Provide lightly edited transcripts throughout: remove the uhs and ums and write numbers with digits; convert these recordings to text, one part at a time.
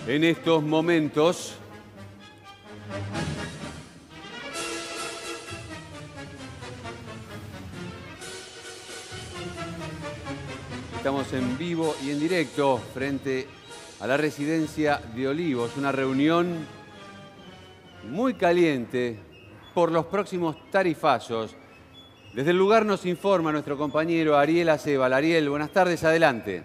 En estos momentos estamos en vivo y en directo frente a la residencia de Olivos, una reunión muy caliente por los próximos tarifazos. Desde el lugar nos informa nuestro compañero Ariel Acebal. Ariel, buenas tardes, adelante.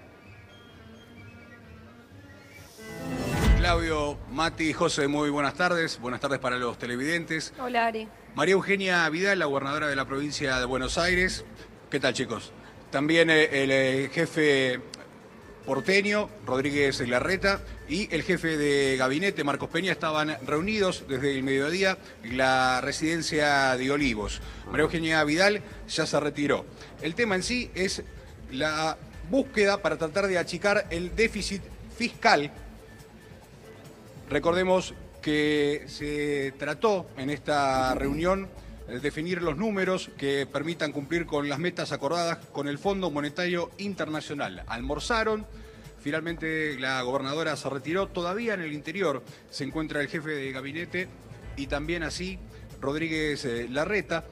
Claudio, Mati, José, muy buenas tardes. Buenas tardes para los televidentes. Hola, Ari. María Eugenia Vidal, la gobernadora de la provincia de Buenos Aires. ¿Qué tal, chicos? También el jefe porteño, Rodríguez Larreta, y el jefe de gabinete, Marcos Peña, estaban reunidos desde el mediodía en la residencia de Olivos. María Eugenia Vidal ya se retiró. El tema en sí es la búsqueda para tratar de achicar el déficit fiscal. Recordemos que se trató en esta reunión de definir los números que permitan cumplir con las metas acordadas con el Fondo Monetario Internacional. Almorzaron, finalmente la gobernadora se retiró. Todavía en el interior se encuentra el jefe de gabinete y también así Rodríguez Larreta.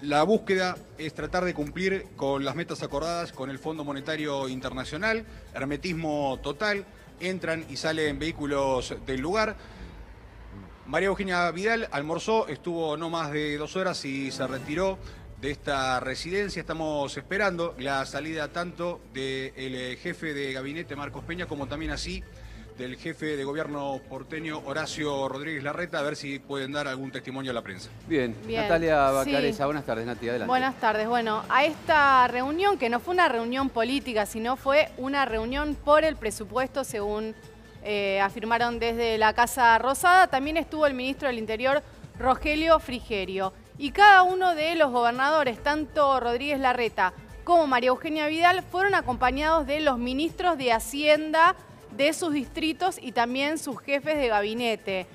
La búsqueda es tratar de cumplir con las metas acordadas con el Fondo Monetario Internacional. Hermetismo total. Entran y salen vehículos del lugar. María Eugenia Vidal almorzó, estuvo no más de 2 horas y se retiró de esta residencia. Estamos esperando la salida tanto del jefe de gabinete, Marcos Peña, como también así del jefe de gobierno porteño, Horacio Rodríguez Larreta, a ver si pueden dar algún testimonio a la prensa. Bien. Natalia Bacareza, sí. Buenas tardes, Nati, adelante. Buenas tardes. Bueno, a esta reunión, que no fue una reunión política, sino fue una reunión por el presupuesto, según afirmaron desde la Casa Rosada, también estuvo el ministro del Interior, Rogelio Frigerio. Y cada uno de los gobernadores, tanto Rodríguez Larreta como María Eugenia Vidal, fueron acompañados de los ministros de Hacienda de sus distritos y también sus jefes de gabinete.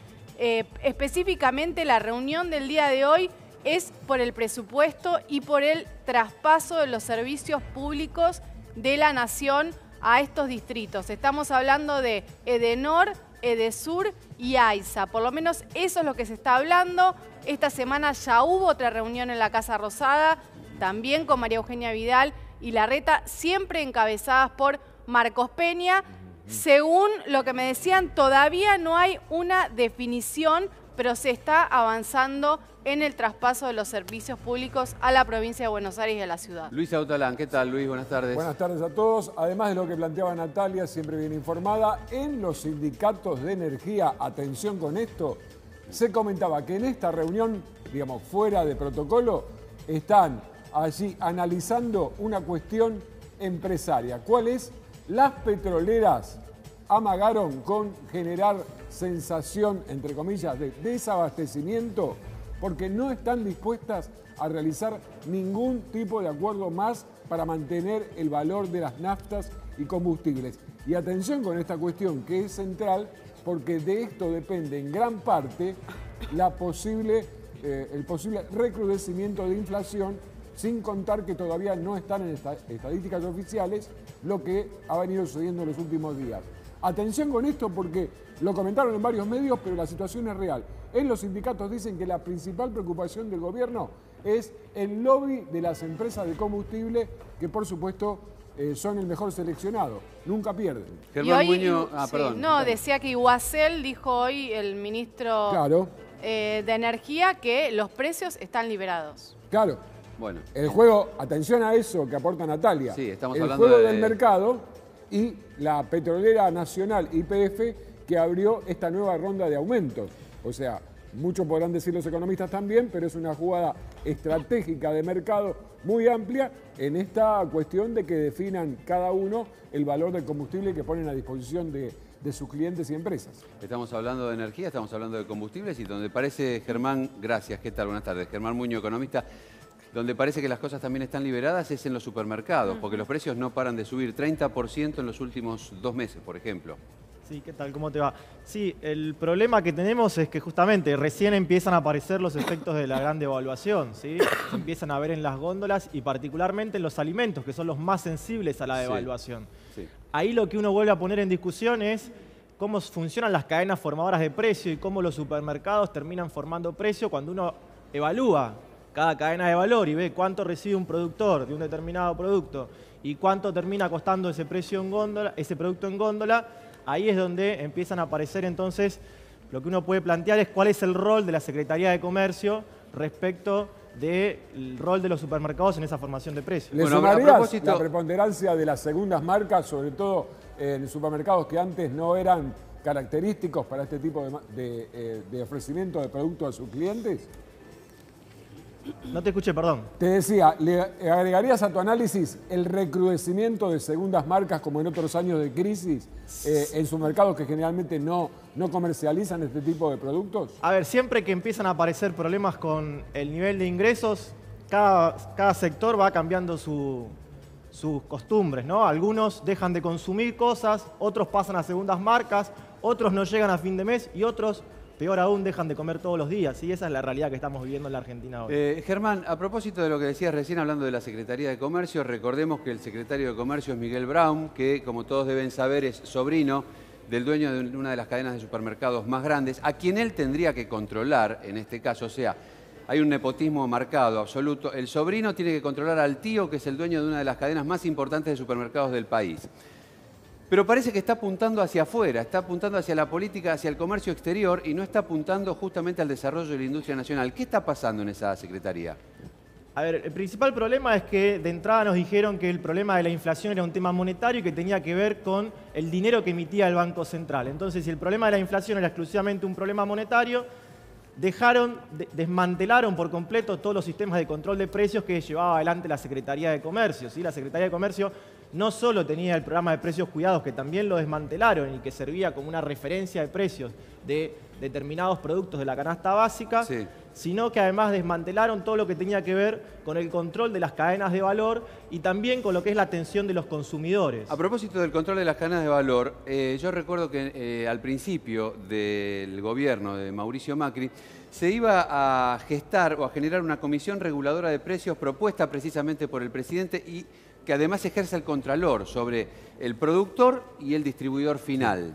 Específicamente la reunión del día de hoy es por el presupuesto y por el traspaso de los servicios públicos de la Nación a estos distritos. Estamos hablando de Edenor, Edesur y AISA. Por lo menos eso es lo que se está hablando. Esta semana ya hubo otra reunión en la Casa Rosada, también con María Eugenia Vidal y Larreta, siempre encabezadas por Marcos Peña. Según lo que me decían, todavía no hay una definición, pero se está avanzando en el traspaso de los servicios públicos a la provincia de Buenos Aires y a la ciudad. Luis Autalán, ¿qué tal, Luis? Buenas tardes. Buenas tardes a todos. Además de lo que planteaba Natalia, siempre bien informada, en los sindicatos de energía, atención con esto, se comentaba que en esta reunión, digamos, fuera de protocolo, están allí analizando una cuestión empresaria. ¿Cuál es? Las petroleras amagaron con generar sensación, entre comillas, de desabastecimiento porque no están dispuestas a realizar ningún tipo de acuerdo más para mantener el valor de las naftas y combustibles. Y atención con esta cuestión que es central porque de esto depende en gran parte el posible recrudecimiento de inflación, sin contar que todavía no están en estadísticas oficiales lo que ha venido sucediendo en los últimos días. Atención con esto porque lo comentaron en varios medios, pero la situación es real. En los sindicatos dicen que la principal preocupación del gobierno es el lobby de las empresas de combustible, que por supuesto son el mejor seleccionado, nunca pierden. Germán Muñoz, perdón. No, decía que Iguacel, dijo hoy el ministro de Energía, que los precios están liberados. Claro. Bueno, el juego, atención a eso que aporta Natalia, sí, estamos el hablando juego del mercado y la petrolera nacional YPF que abrió esta nueva ronda de aumentos. O sea, muchos podrán decir los economistas también, pero es una jugada estratégica de mercado muy amplia en esta cuestión de que definan cada uno el valor del combustible que ponen a disposición de sus clientes y empresas. Estamos hablando de energía, estamos hablando de combustibles y donde parece, Germán, gracias, ¿qué tal? Buenas tardes. Germán Muñoz, economista. Donde parece que las cosas también están liberadas es en los supermercados, porque los precios no paran de subir 30% en los últimos 2 meses, por ejemplo. Sí, ¿qué tal? ¿Cómo te va? Sí, el problema que tenemos es que justamente recién empiezan a aparecer los efectos de la gran devaluación, ¿sí? Se empiezan a ver en las góndolas y particularmente en los alimentos, que son los más sensibles a la devaluación. Sí. ahí lo que uno vuelve a poner en discusión es cómo funcionan las cadenas formadoras de precio y cómo los supermercados terminan formando precio cuando uno evalúa cada cadena de valor y ve cuánto recibe un productor de un determinado producto y cuánto termina costando ese precio en góndola, ese producto en góndola. Ahí es donde empiezan a aparecer entonces, lo que uno puede plantear es cuál es el rol de la Secretaría de Comercio respecto del rol de los supermercados en esa formación de precios. ¿Le sumarías la preponderancia de las segundas marcas, sobre todo en supermercados que antes no eran característicos para este tipo de ofrecimiento de productos a sus clientes? No te escuché, perdón. Te decía, ¿le agregarías a tu análisis el recrudecimiento de segundas marcas como en otros años de crisis en supermercados que generalmente no comercializan este tipo de productos? A ver, siempre que empiezan a aparecer problemas con el nivel de ingresos, cada sector va cambiando sus costumbres, ¿no? Algunos dejan de consumir cosas, otros pasan a segundas marcas, otros no llegan a fin de mes y otros, peor aún, dejan de comer todos los días. Y esa es la realidad que estamos viviendo en la Argentina hoy. Germán, a propósito de lo que decías recién hablando de la Secretaría de Comercio, recordemos que el secretario de Comercio es Miguel Braun, que como todos deben saber es sobrino del dueño de una de las cadenas de supermercados más grandes, a quien él tendría que controlar en este caso. O sea, hay un nepotismo marcado, absoluto. El sobrino tiene que controlar al tío, que es el dueño de una de las cadenas más importantes de supermercados del país. Pero parece que está apuntando hacia afuera, está apuntando hacia la política, hacia el comercio exterior y no está apuntando justamente al desarrollo de la industria nacional. ¿Qué está pasando en esa secretaría? A ver, el principal problema es que de entrada nos dijeron que el problema de la inflación era un tema monetario y que tenía que ver con el dinero que emitía el Banco Central. Entonces, si el problema de la inflación era exclusivamente un problema monetario, desmantelaron por completo todos los sistemas de control de precios que llevaba adelante la Secretaría de Comercio, ¿sí? La Secretaría de Comercio no solo tenía el programa de precios cuidados, que también lo desmantelaron y que servía como una referencia de precios de determinados productos de la canasta básica, sí, sino que además desmantelaron todo lo que tenía que ver con el control de las cadenas de valor y también con lo que es la atención de los consumidores. A propósito del control de las cadenas de valor, yo recuerdo que al principio del gobierno de Mauricio Macri se iba a gestar o a generar una comisión reguladora de precios propuesta precisamente por el presidente y que además ejerce el contralor sobre el productor y el distribuidor final.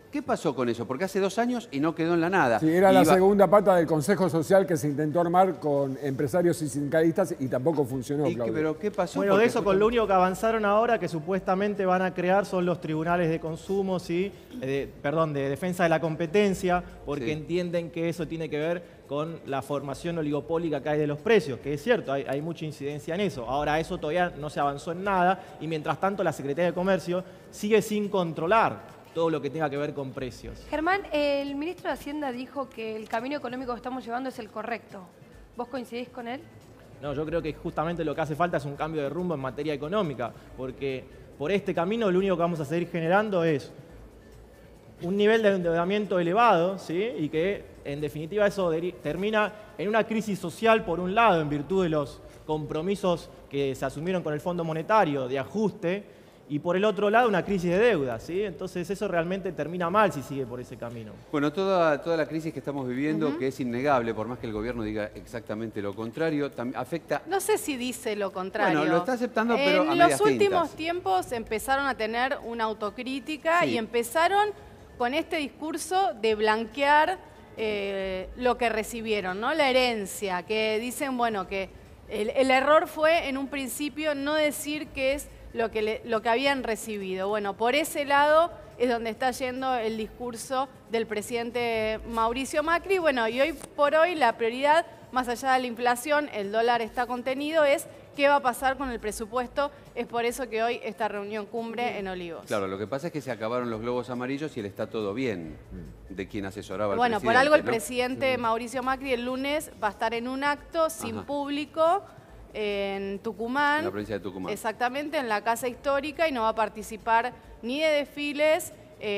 ¿Qué pasó con eso? Porque hace 2 años y no quedó en la nada. Sí, era la segunda pata del Consejo Social que se intentó armar con empresarios y sindicalistas y tampoco funcionó, Claudio. ¿Pero qué pasó? Bueno, de eso con lo único que avanzaron ahora, que supuestamente van a crear, son los tribunales de consumo, ¿sí? De defensa de la competencia, porque entienden que eso tiene que ver con la formación oligopólica que hay de los precios, que es cierto, hay mucha incidencia en eso. Ahora eso todavía no se avanzó en nada y mientras tanto la Secretaría de Comercio sigue sin controlar todo lo que tenga que ver con precios. Germán, el ministro de Hacienda dijo que el camino económico que estamos llevando es el correcto. ¿Vos coincidís con él? No, yo creo que justamente lo que hace falta es un cambio de rumbo en materia económica, porque por este camino lo único que vamos a seguir generando es un nivel de endeudamiento elevado, ¿sí? Y que en definitiva eso termina en una crisis social por un lado, en virtud de los compromisos que se asumieron con el Fondo Monetario de ajuste, y por el otro lado una crisis de deuda, ¿sí? Entonces eso realmente termina mal si sigue por ese camino. Bueno, toda la crisis que estamos viviendo, que es innegable, por más que el gobierno diga exactamente lo contrario, afecta... No sé si dice lo contrario. Bueno, lo está aceptando, pero a medias En los últimos tintas. tiempos empezaron a tener una autocrítica y empezaron con este discurso de blanquear lo que recibieron, ¿no? La herencia, que dicen, bueno, que el error fue en un principio no decir que es lo que habían recibido. Bueno, por ese lado es donde está yendo el discurso del presidente Mauricio Macri. Bueno, y hoy por hoy la prioridad, más allá de la inflación, el dólar está contenido, es qué va a pasar con el presupuesto. Es por eso que hoy esta reunión cumbre en Olivos. Claro, lo que pasa es que se acabaron los globos amarillos y él está todo bien de quien asesoraba al presidente. Bueno, por algo el presidente Mauricio Macri el lunes va a estar en un acto sin público en Tucumán. En la provincia de Tucumán. Exactamente, en la Casa Histórica, y no va a participar ni de desfiles,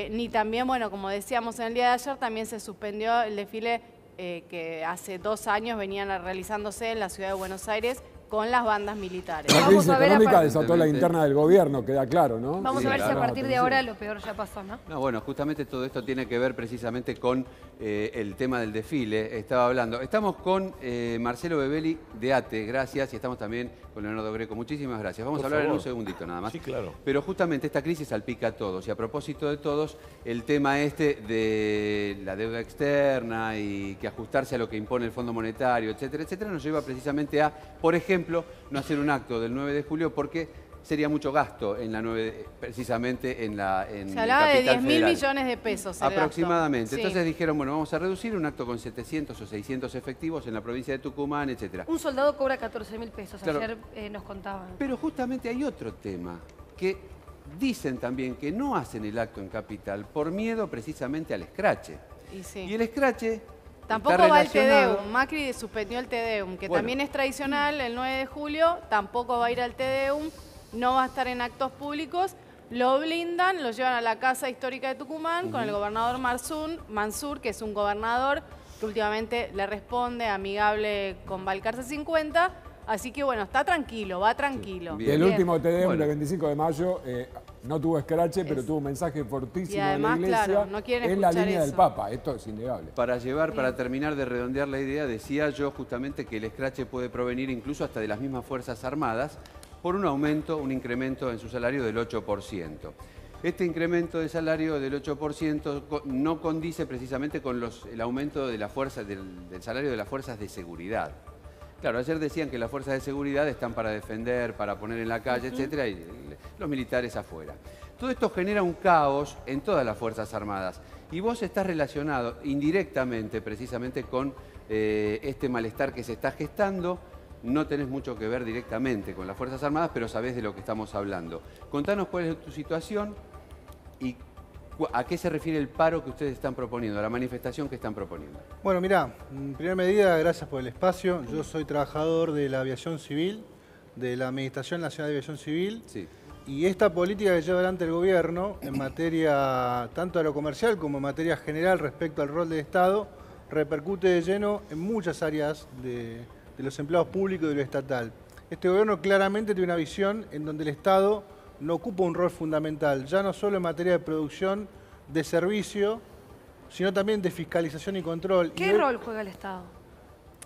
ni también, bueno, como decíamos en el día de ayer, también se suspendió el desfile que hace 2 años venían realizándose en la ciudad de Buenos Aires con las bandas militares. La Vamos crisis a ver económica a desató la interna del gobierno, queda claro, ¿no? Vamos Sí, a ver si claro. a partir de ahora lo peor ya pasó, ¿no? No, bueno, justamente todo esto tiene que ver precisamente con el tema del desfile. Estaba hablando. Estamos con Marcelo Bebelli de ATE, gracias, y estamos también con Leonardo Greco. Muchísimas gracias. Vamos a hablar en un segundito nada más. Sí, claro. Pero justamente esta crisis salpica a todos. Y a propósito de todos, el tema este de la deuda externa y que ajustarse a lo que impone el Fondo Monetario, etcétera, etcétera, nos lleva precisamente a, por ejemplo, no hacer un acto del 9 de julio porque sería mucho gasto en la 9, precisamente en la en Se hablaba de Capital 10.000 Federal. millones de pesos. el Aproximadamente. gasto. Sí. Entonces dijeron, bueno, vamos a reducir un acto con 700 o 600 efectivos en la provincia de Tucumán, etcétera. Un soldado cobra 14.000 pesos, Claro. ayer nos contaban. Pero justamente hay otro tema, que dicen también que no hacen el acto en Capital por miedo precisamente al escrache. Y sí. Y el escrache Tampoco está va el relacionado- Tedeum. Macri suspendió el Tedeum, que Bueno. también es tradicional el 9 de julio. Tampoco va a ir al Tedeum. No va a estar en actos públicos. Lo blindan, lo llevan a la Casa Histórica de Tucumán con el gobernador Mansur, que es un gobernador que últimamente le responde, amigable con Balcarce 50. Así que bueno, está tranquilo, va tranquilo. Bien. El último TDM Bueno. del 25 de mayo no tuvo escrache, pero tuvo un mensaje fortísimo Y además, de la Iglesia claro, no quieren en la escuchar línea del eso. Papa. Esto es innegable. Para terminar de redondear la idea, decía yo justamente que el escrache puede provenir incluso hasta de las mismas Fuerzas Armadas por un incremento en su salario del 8%. Este incremento de salario del 8% no condice precisamente con el aumento de la fuerza, del salario de las fuerzas de seguridad. Claro, ayer decían que las fuerzas de seguridad están para defender, para poner en la calle, etcétera, y los militares afuera. Todo esto genera un caos en todas las Fuerzas Armadas. Y vos estás relacionado indirectamente precisamente con este malestar que se está gestando. No tenés mucho que ver directamente con las Fuerzas Armadas, pero sabés de lo que estamos hablando. Contanos cuál es tu situación y a qué se refiere el paro que ustedes están proponiendo, a la manifestación que están proponiendo. Bueno, mirá, en primera medida, gracias por el espacio. Yo soy trabajador de la aviación civil, de la Administración Nacional de Aviación Civil. Sí. Y esta política que lleva adelante el gobierno en materia tanto de lo comercial como en materia general respecto al rol del Estado, repercute de lleno en muchas áreas de los empleados públicos y de lo estatal. Este gobierno claramente tiene una visión en donde el Estado no ocupa un rol fundamental, ya no solo en materia de producción, de servicio, sino también de fiscalización y control. ¿Qué rol juega el Estado?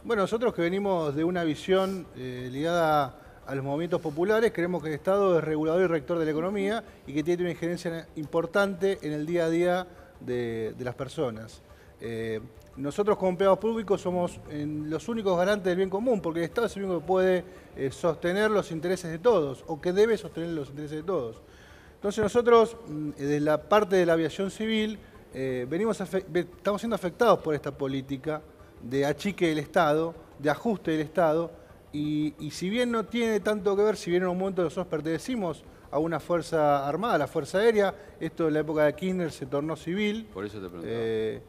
Bueno, nosotros que venimos de una visión ligada a los movimientos populares, creemos que el Estado es regulador y rector de la economía y que tiene una injerencia importante en el día a día de las personas. Nosotros como empleados públicos somos los únicos garantes del bien común, porque el Estado es el único que puede sostener los intereses de todos, o que debe sostener los intereses de todos. Entonces nosotros, desde la parte de la aviación civil, estamos siendo afectados por esta política de achique del Estado, de ajuste del Estado, y si bien no tiene tanto que ver, si bien en un momento nosotros pertenecimos a una fuerza armada, la Fuerza Aérea, esto en la época de Kirchner se tornó civil. Por eso te preguntaba.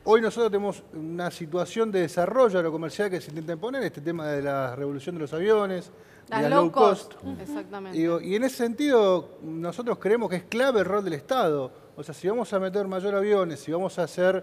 Hoy nosotros tenemos una situación de desarrollo de lo comercial que se intenta imponer, este tema de la revolución de los aviones, de Las las low cost. Exactamente. Y en ese sentido, nosotros creemos que es clave el rol del Estado. O sea, si vamos a meter mayor aviones, si vamos a hacer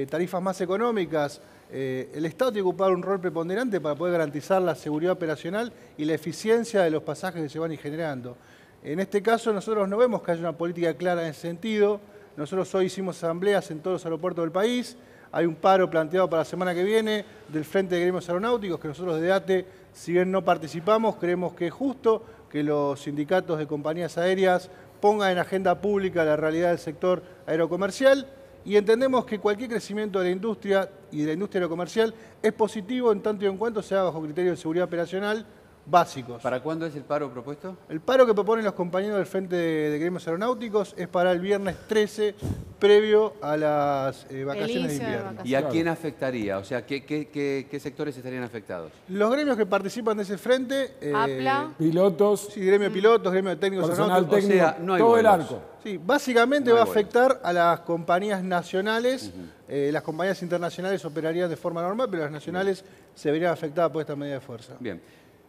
tarifas más económicas, el Estado tiene que ocupar un rol preponderante para poder garantizar la seguridad operacional y la eficiencia de los pasajes que se van a ir generando. En este caso, nosotros no vemos que haya una política clara en ese sentido. Nosotros hoy hicimos asambleas en todos los aeropuertos del país. Hay un paro planteado para la semana que viene del Frente de Gremios Aeronáuticos, que nosotros desde ATE, si bien no participamos, creemos que es justo que los sindicatos de compañías aéreas pongan en agenda pública la realidad del sector aerocomercial y entendemos que cualquier crecimiento de la industria y de la industria aerocomercial es positivo en tanto y en cuanto se haga bajo criterios de seguridad operacional básicos. ¿Para cuándo es el paro propuesto? El paro que proponen los compañeros del Frente de Gremios Aeronáuticos es para el viernes 13, previo a las vacaciones de inicio de invierno. vacaciones. ¿Y a Claro. quién afectaría? O sea, ¿qué sectores estarían afectados? Los gremios que participan de ese frente, APLA. Pilotos, sí, gremio de pilotos, gremio de técnicos personal aeronáuticos, técnico, sea, no hay todo el vuelos. arco. sí, básicamente No hay va a vuelos. afectar a las compañías nacionales. Las compañías internacionales operarían de forma normal, pero las nacionales se verían afectadas por esta medida de fuerza. Bien.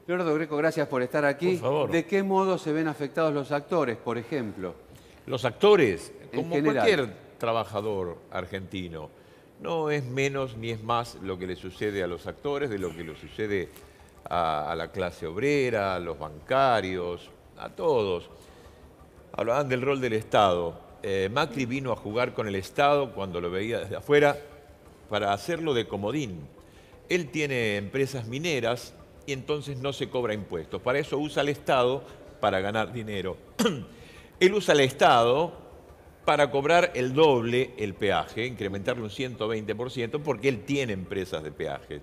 Leonardo Greco, gracias por estar aquí. Por favor. ¿De qué modo se ven afectados los actores, por ejemplo? Los actores, En como general. cualquier trabajador argentino, no es menos ni es más lo que le sucede a los actores de lo que le sucede a la clase obrera, a los bancarios, a todos. Hablaban del rol del Estado. Macri vino a jugar con el Estado cuando lo veía desde afuera para hacerlo de comodín. Él tiene empresas mineras y entonces no se cobra impuestos. Para eso usa al Estado para ganar dinero. Él usa al Estado para cobrar el doble el peaje, incrementarle un 120%, porque él tiene empresas de peaje.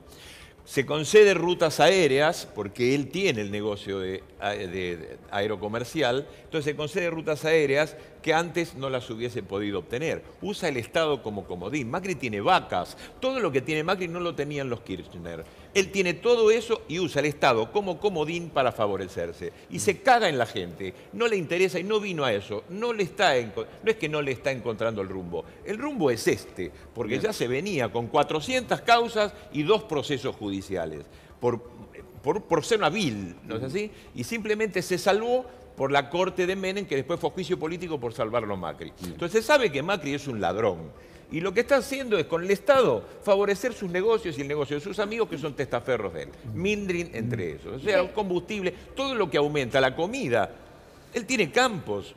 Se concede rutas aéreas, porque él tiene el negocio de aerocomercial, entonces se concede rutas aéreas que antes no las hubiese podido obtener. Usa el Estado como comodín. Macri tiene vacas. Todo lo que tiene Macri no lo tenían los Kirchner. Él tiene todo eso y usa el Estado como comodín para favorecerse. Y se caga en la gente. No le interesa y no vino a eso. No es que no le está encontrando el rumbo. El rumbo es este, porque ya se venía con 400 causas y 2 procesos judiciales. Por ser una vil, ¿no es así? Y simplemente se salvó por la corte de Menem, que después fue juicio político por salvarlo a Macri. Entonces se sabe que Macri es un ladrón. Y lo que está haciendo es, con el Estado, favorecer sus negocios y el negocio de sus amigos, que son testaferros de él. Mindrin entre esos. O sea, combustible, todo lo que aumenta, la comida. Él tiene campos.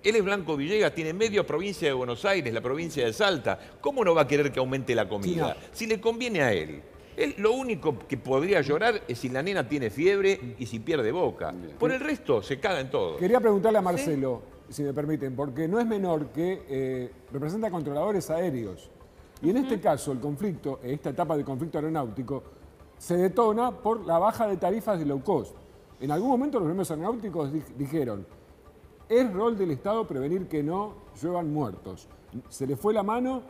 Él es Blanco Villegas, tiene media provincia de Buenos Aires, la provincia de Salta. ¿Cómo no va a querer que aumente la comida? Si le conviene a él. Él lo único que podría llorar es si la nena tiene fiebre y si pierde Boca. Por el resto se caga en todo. Quería preguntarle a Marcelo, si me permiten, porque no es menor que representa controladores aéreos. Y en este caso, el conflicto, esta etapa del conflicto aeronáutico, se detona por la baja de tarifas de low cost. En algún momento los gremios aeronáuticos dijeron, es rol del Estado prevenir que no lluevan muertos. Se le fue la mano,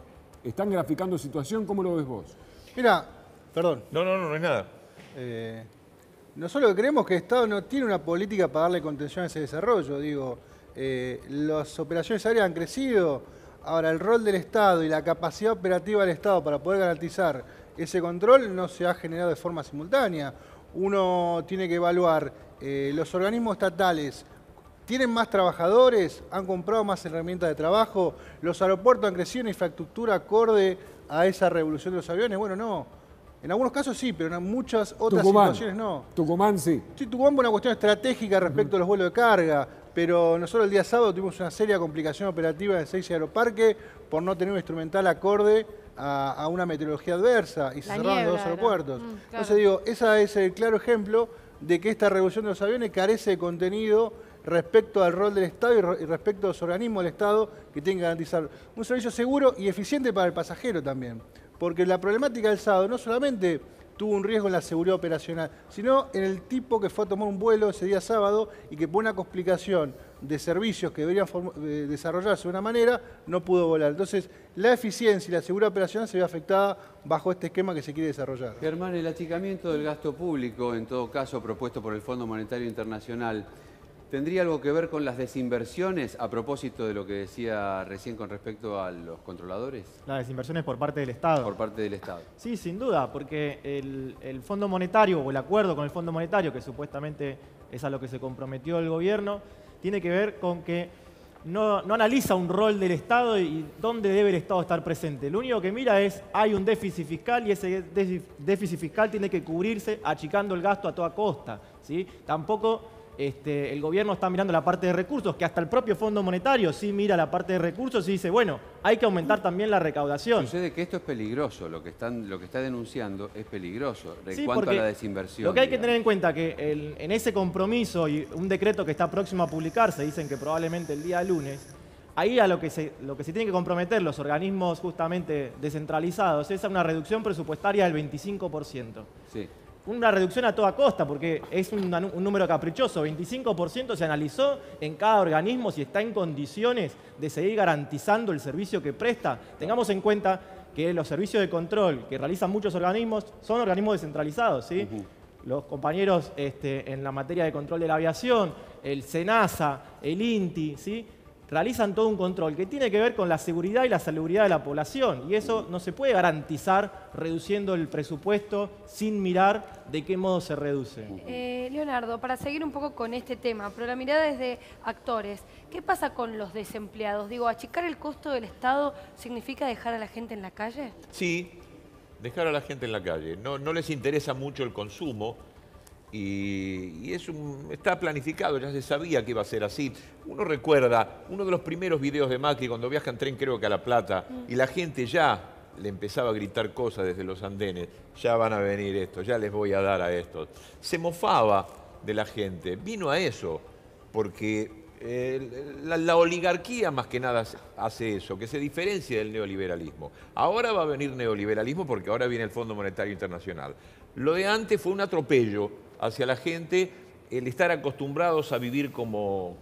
están graficando situación, ¿cómo lo ves vos? Mira, perdón. No es nada. Nosotros creemos que el Estado no tiene una política para darle contención a ese desarrollo. Digo, las operaciones aéreas han crecido. Ahora, el rol del Estado y la capacidad operativa del Estado para poder garantizar ese control no se ha generado de forma simultánea. Uno tiene que evaluar los organismos estatales. ¿Tienen más trabajadores? ¿Han comprado más herramientas de trabajo? ¿Los aeropuertos han crecido en infraestructura acorde a esa revolución de los aviones? Bueno, no. En algunos casos sí, pero en muchas otras situaciones no. Tucumán sí. Sí, Tucumán fue una cuestión estratégica respecto a los vuelos de carga, pero nosotros el día sábado tuvimos una seria complicación operativa en el Seiza Aeroparque por no tener un instrumental acorde a una meteorología adversa y se cerraron los 2 aeropuertos. Claro. Entonces digo, ese es el claro ejemplo de que esta revolución de los aviones carece de contenido respecto al rol del Estado y respecto a los organismos del Estado que tienen que garantizar un servicio seguro y eficiente para el pasajero también. Porque la problemática del sábado no solamente tuvo un riesgo en la seguridad operacional, sino en el tipo que fue a tomar un vuelo ese día sábado y que por una complicación de servicios que deberían desarrollarse de una manera, no pudo volar. Entonces, la eficiencia y la seguridad operacional se ve afectada bajo este esquema que se quiere desarrollar. Germán, el achicamiento del gasto público, en todo caso propuesto por el Fondo Monetario Internacional, ¿tendría algo que ver con las desinversiones a propósito de lo que decía recién con respecto a los controladores? Las desinversiones por parte del Estado. Por parte del Estado. Sí, sin duda, porque el Fondo Monetario o el acuerdo con el Fondo Monetario, que supuestamente es a lo que se comprometió el gobierno, tiene que ver con que no analiza un rol del Estado y dónde debe el Estado estar presente. Lo único que mira es, hay un déficit fiscal y ese déficit fiscal tiene que cubrirse achicando el gasto a toda costa, ¿sí? Tampoco el gobierno está mirando la parte de recursos, que hasta el propio Fondo Monetario sí mira la parte de recursos y dice, bueno, hay que aumentar también la recaudación. Sucede que esto es peligroso, lo que está denunciando es peligroso en Sí, cuanto a porque la desinversión. Lo que hay que tener en cuenta que en ese compromiso y un decreto que está próximo a publicarse, dicen que probablemente el día lunes, ahí a lo que se tienen que comprometer los organismos justamente descentralizados es a una reducción presupuestaria del 25%. Sí. Una reducción a toda costa, porque es un número caprichoso. 25% se analizó en cada organismo si está en condiciones de seguir garantizando el servicio que presta. Tengamos en cuenta que los servicios de control que realizan muchos organismos son organismos descentralizados, ¿sí? Los compañeros en la materia de control de la aviación, el SENASA, el INTI, ¿sí? Realizan todo un control que tiene que ver con la seguridad y la salubridad de la población. Y eso no se puede garantizar reduciendo el presupuesto sin mirar de qué modo se reduce. Leonardo, para seguir un poco con este tema, pero la mirada desde actores, ¿qué pasa con los desempleados? Digo, ¿achicar el costo del Estado significa dejar a la gente en la calle? Sí, dejar a la gente en la calle. No les interesa mucho el consumo Y está planificado, ya se sabía que iba a ser así. Uno recuerda uno de los primeros videos de Macri cuando viaja en tren, creo que a La Plata, y la gente ya le empezaba a gritar cosas desde los andenes. Ya van a venir estos, ya les voy a dar a estos. Se mofaba de la gente. Vino a eso, porque la oligarquía más que nada hace eso, que se diferencia del neoliberalismo. Ahora va a venir neoliberalismo porque ahora viene el Fondo Monetario Internacional. Lo de antes fue un atropello hacia la gente, el estar acostumbrados a vivir como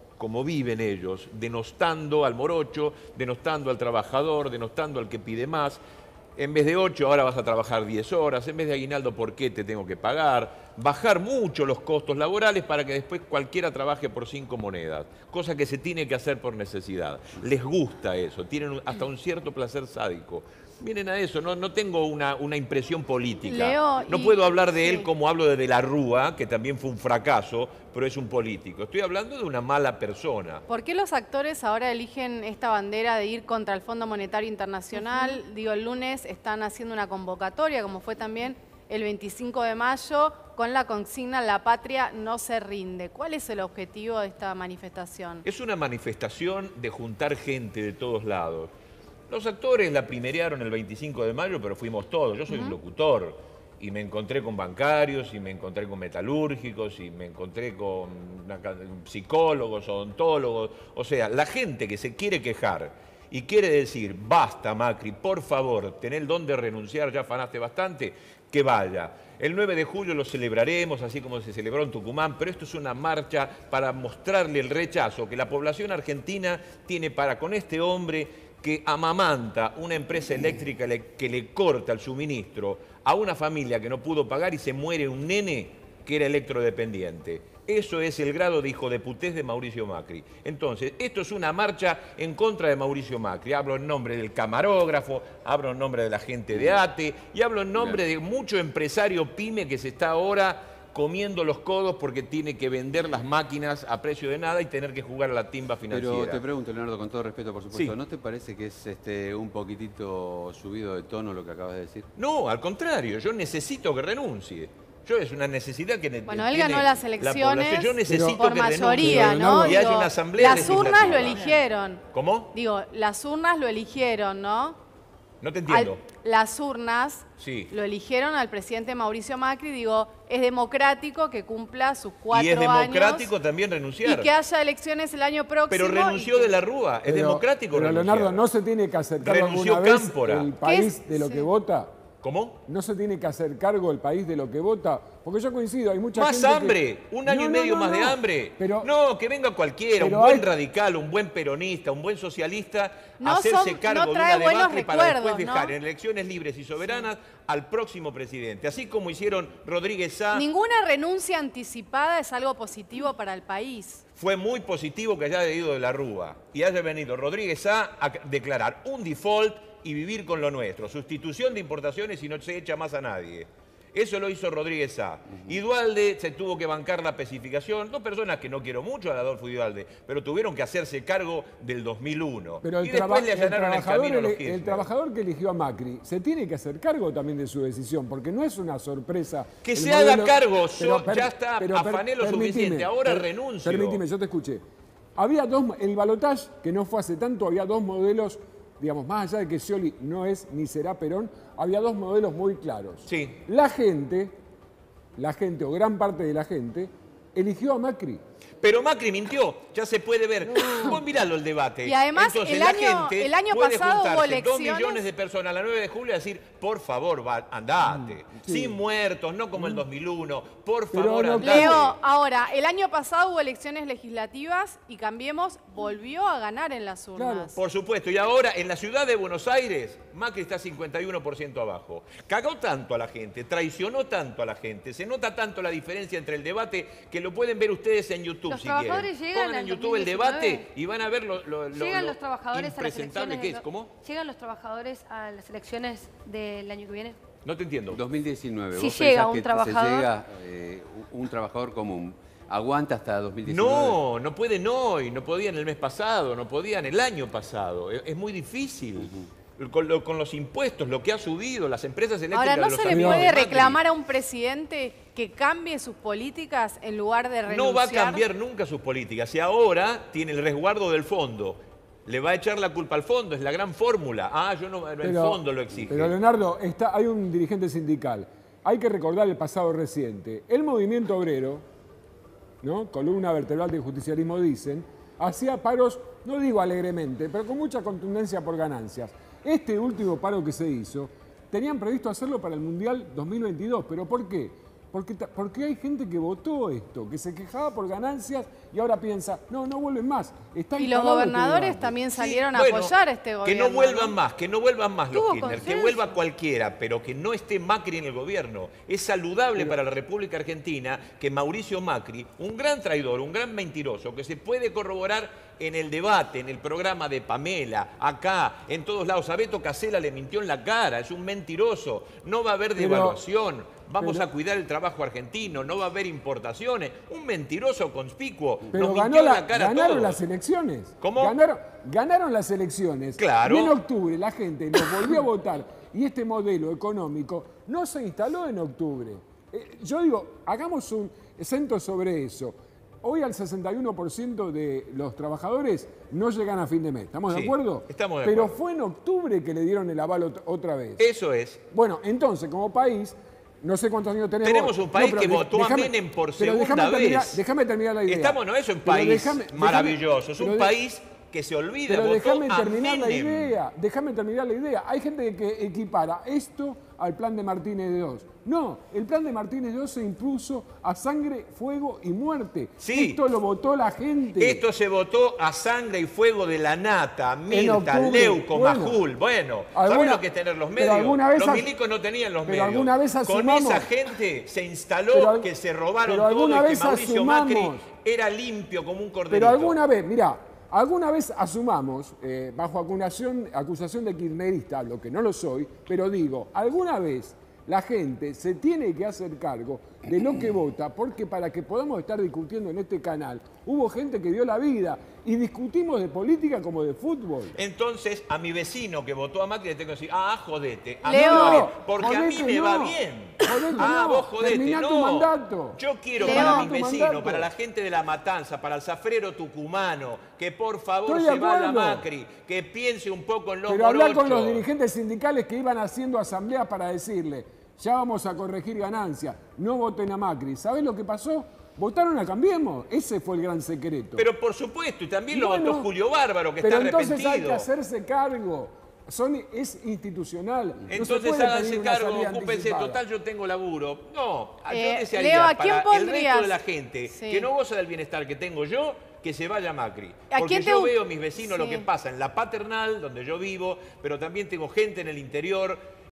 viven ellos, denostando al morocho, denostando al trabajador, denostando al que pide más. En vez de 8, ahora vas a trabajar 10 horas. En vez de aguinaldo, ¿por qué te tengo que pagar? Bajar mucho los costos laborales para que después cualquiera trabaje por 5 monedas. Cosa que se tiene que hacer por necesidad. Les gusta eso, tienen hasta un cierto placer sádico. Miren a eso, no tengo una impresión política. Leo, no puedo hablar de él como hablo de la Rúa, que también fue un fracaso, pero es un político. Estoy hablando de una mala persona. ¿Por qué los actores ahora eligen esta bandera de ir contra el Fondo Monetario Internacional? Digo, el lunes están haciendo una convocatoria, como fue también el 25 de mayo, con la consigna "La patria no se rinde". ¿Cuál es el objetivo de esta manifestación? Es una manifestación de juntar gente de todos lados. Los actores la primerearon el 25 de mayo, pero fuimos todos. Yo soy un locutor y me encontré con bancarios, y me encontré con metalúrgicos, y me encontré con psicólogos, odontólogos. O sea, la gente que se quiere quejar y quiere decir, basta Macri, por favor, tenés el don de renunciar, ya afanaste bastante, que vaya. El 9 de julio lo celebraremos, así como se celebró en Tucumán, pero esto es una marcha para mostrarle el rechazo que la población argentina tiene para con este hombre que amamanta una empresa eléctrica que le corta el suministro a una familia que no pudo pagar y se muere un nene que era electrodependiente. Eso es el grado de hijodeputez de Mauricio Macri. Entonces, esto es una marcha en contra de Mauricio Macri. Hablo en nombre del camarógrafo, hablo en nombre de la gente de ATE y hablo en nombre de mucho empresario pyme que se está ahora comiendo los codos porque tiene que vender las máquinas a precio de nada y tener que jugar a la timba financiera. Pero te pregunto, Leonardo, con todo respeto, por supuesto, Sí. ¿no te parece que es un poquitito subido de tono lo que acabas de decir? No, al contrario, yo necesito que renuncie. Es una necesidad que Bueno, él tiene ganó las la elecciones población. Yo necesito por que mayoría, renuncie. ¿no? Y haya Digo, una asamblea las urnas lo legislativa. eligieron. ¿Cómo? Digo, las urnas lo eligieron, ¿no? No te entiendo. Las urnas Sí. lo eligieron al presidente Mauricio Macri. Digo, es democrático que cumpla sus 4 Y es años. democrático también renunciar. Y que haya elecciones el año próximo. Pero renunció de la Rúa. Es democrático Pero renunciar. Leonardo, ¿no se tiene que hacer cargo Renunció alguna vez Cámpora. el país ¿Qué es? de lo Sí. que vota? ¿Cómo? ¿No se tiene que hacer cargo el país de lo que vota? Porque yo coincido, hay mucha Más gente que- hambre, un año No, y no, medio no, más de no. hambre. Pero, No, que venga cualquiera, un pero buen hay- radical, un buen peronista, un buen socialista, No a hacerse son- cargo no de trae una buenos debacle para después recuerdos, dejar ¿no? en elecciones libres y soberanas al próximo presidente. Así como hicieron Rodríguez Sá. Ninguna renuncia anticipada es algo positivo para el país. Fue muy positivo que haya ido de la Rúa y haya venido Rodríguez Sá a declarar un default y vivir con lo nuestro. Sustitución de importaciones y no se echa más a nadie. Eso lo hizo Rodríguez Sá. Y Duhalde se tuvo que bancar la especificación. Dos personas que no quiero mucho, a Adolfo y Duhalde, pero tuvieron que hacerse cargo del 2001. Pero y después le allanaron el camino a los el Kirchner. trabajador que eligió a Macri se tiene que hacer cargo también de su decisión, porque no es una sorpresa. Que el se haga modelo- cargo, Pero ya está, afané lo suficiente, ahora renuncio. Permíteme, yo te escuché. Había el balotaje, que no fue hace tanto, había dos modelos, digamos, más allá de que Scioli no es ni será Perón, había dos modelos muy claros. Sí. La gente o gran parte de la gente, eligió a Macri. Pero Macri mintió, ya se puede ver. Vos miralo el debate. Y además, Entonces, el la año- gente el año puede pasado hubo juntarse 2 elecciones. millones de personas a la 9 de julio y decir, por favor, andate. sí. Sin muertos, no como el 2001. Por Pero favor, no- andate. Leo, ahora, el año pasado hubo elecciones legislativas y Cambiemos volvió a ganar en las urnas. Por supuesto, y ahora en la ciudad de Buenos Aires, Macri está 51% abajo. Cagó tanto a la gente, traicionó tanto a la gente, se nota tanto la diferencia entre el debate que lo pueden ver ustedes en YouTube Los si quieren. trabajadores llegan Pongan en al YouTube el 2019. debate y van a ver lo Llegan los trabajadores a las impresentable elecciones. que es. ¿Cómo? ¿Llegan los trabajadores a las elecciones del año que viene? No te entiendo. 2019. Si ¿Vos llega pensás un que trabajador- se llega un trabajador común? ¿Aguanta hasta 2019? No, no pueden hoy, no podían el mes pasado, no podían el año pasado. Es muy difícil. con los impuestos, lo que ha subido, las empresas eléctricas. Ahora, ¿no de los se le amigos puede de Macri. reclamar a un presidente que cambie sus políticas en lugar de renunciar? No va a cambiar nunca sus políticas. Si ahora tiene el resguardo del fondo, le va a echar la culpa al fondo, es la gran fórmula. Ah, yo no, el fondo lo exige. Pero Leonardo, hay un dirigente sindical. Hay que recordar el pasado reciente. El movimiento obrero, ¿no? Columna vertebral del justicialismo dicen, hacía paros, no digo alegremente, pero con mucha contundencia por ganancias. Este último paro que se hizo, tenían previsto hacerlo para el Mundial 2022. ¿Pero por qué? Porque hay gente que votó esto, que se quejaba por ganancias y ahora piensa, no vuelven más. Y los gobernadores también salieron a apoyar a este gobierno. Que no vuelvan más, que no vuelvan más los Tuvo Kirchner, que consenso. vuelva cualquiera, pero que no esté Macri en el gobierno. Es saludable para la República Argentina que Mauricio Macri, un gran traidor, un gran mentiroso, que se puede corroborar en el debate, en el programa de Pamela, acá, en todos lados. A Beto Casella le mintió en la cara, es un mentiroso. No va a haber devaluación. Vamos a cuidar el trabajo argentino, no va a haber importaciones. Un mentiroso conspicuo. Pero nos mintió en la cara a ganaron todos. las elecciones. ¿Cómo? Ganaron las elecciones. Claro. Y en octubre la gente nos volvió a votar. Y este modelo económico no se instaló en octubre. Yo digo, hagamos un centro sobre eso. Hoy al 61% de los trabajadores no llegan a fin de mes. ¿Estamos de Sí, acuerdo? estamos de Pero acuerdo. fue en octubre que le dieron el aval otra vez. Eso es. Bueno, entonces, como país, no sé cuántos años tenemos. Tenemos un país pero que votó a Menem por pero segunda vez. Déjame terminar la idea. Estamos, no es un Pero país maravilloso, es un pero país que se olvida, Pero votó déjame a terminar la Menem. idea. Déjame terminar la idea. Hay gente que equipara esto al plan de Martínez de Oz. No, el plan de Martínez de Oz se impuso a sangre, fuego y muerte. Sí. Esto lo votó la gente. Esto se votó a sangre y fuego de la Nata, Mirta, octubre. Leuco, Bueno. Majul. Bueno, ¿saben lo que es tener los pero medios? alguna vez Los as- milicos no tenían los pero medios. alguna vez Con asumamos- esa gente se instaló Pero que se robaron pero todo alguna y que vez Mauricio Macri asumamos- era limpio como un corderito. Pero alguna vez, mirá, alguna vez asumamos, bajo acusación de kirchnerista, lo que no lo soy, pero digo, alguna vez la gente se tiene que hacer cargo de lo que vota, porque para que podamos estar discutiendo en este canal, hubo gente que dio la vida y discutimos de política como de fútbol. Entonces, a mi vecino que votó a Macri le tengo que decir, jodete. A Leo. mí me va bien, porque a mí Jodete me no. va bien. Jodete no. Vos jodete. Terminá no. tu mandato. Yo quiero Leo. para mis Tu vecinos, mandato. para la gente de La Matanza, para el zafrero tucumano, que por favor Estoy de se vaya acuerdo. Macri, que piense un poco en los Pero hablar con morochos. los dirigentes sindicales que iban haciendo asambleas para decirle, ya vamos a corregir ganancias, no voten a Macri. ¿Sabés lo que pasó? Votaron a Cambiemos. Ese fue el gran secreto. Pero por supuesto, y también lo Bueno, votó Julio Bárbaro, que pero está entonces arrepentido. hay que hacerse cargo. Es institucional. No se Entonces puede háganse pedir una cargo, salida ocúpense, anticipada. total yo tengo laburo. No, yo Leo, desearía ¿a quién para el pondrías? resto de la gente Sí. que no goza del bienestar que tengo yo, que se vaya Macri. ¿A Porque quién te yo gu- veo a mis vecinos lo Sí. que pasa en la paternal, donde yo vivo, pero también tengo gente en el interior.